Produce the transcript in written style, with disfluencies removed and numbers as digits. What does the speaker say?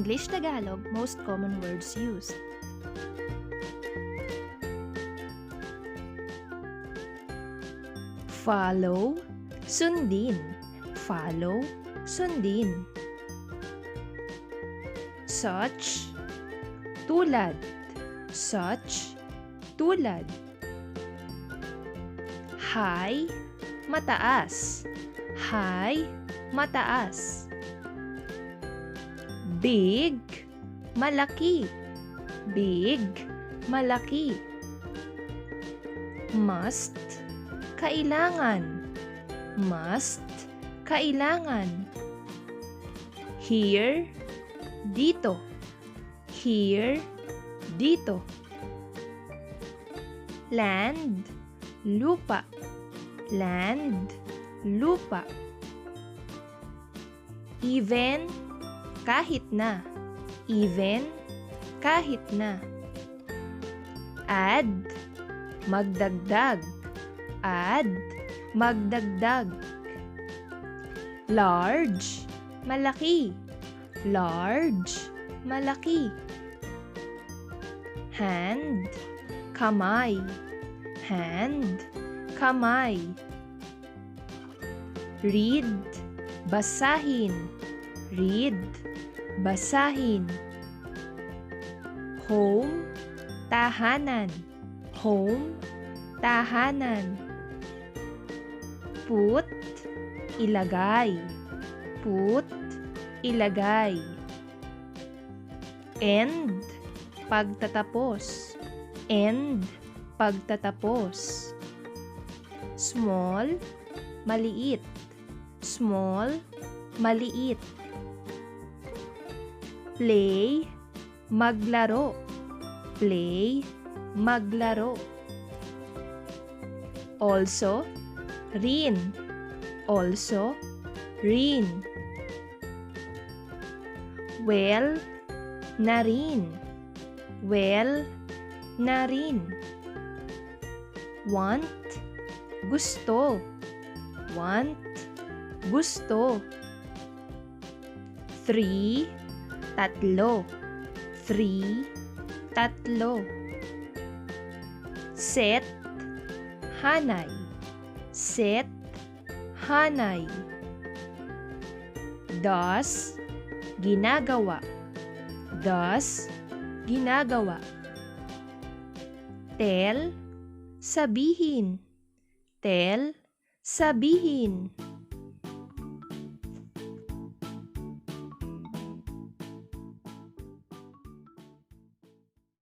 English-Tagalog most common words used. Follow, sundin. Follow, sundin. Such, tulad. Such, tulad. High, mataas. High, mataas. Big, malaki. Big, malaki. Must, kailangan. Must, kailangan. Here, dito. Here, dito. Land, lupa. Land, lupa. Even, kahit na. Even, kahit na. Add, magdagdag. Add, magdagdag. Large, malaki. Large, malaki. Hand, kamay. Hand, kamay. Read, basahin. Read, basahin. Home, tahanan. Home, tahanan. Put, ilagay. Put, ilagay. End, pagtatapos. End, pagtatapos. Small, maliit. Small, maliit. Play, maglaro. Play, maglaro. Also, rin. Also, rin. Well, na rin. Well, na rin. Want, gusto. Want, gusto. 3, tatlo. 3, tatlo. Set, hanay. Set, hanay. Does, ginagawa. Does, ginagawa. Tell, sabihin. Tell, sabihin.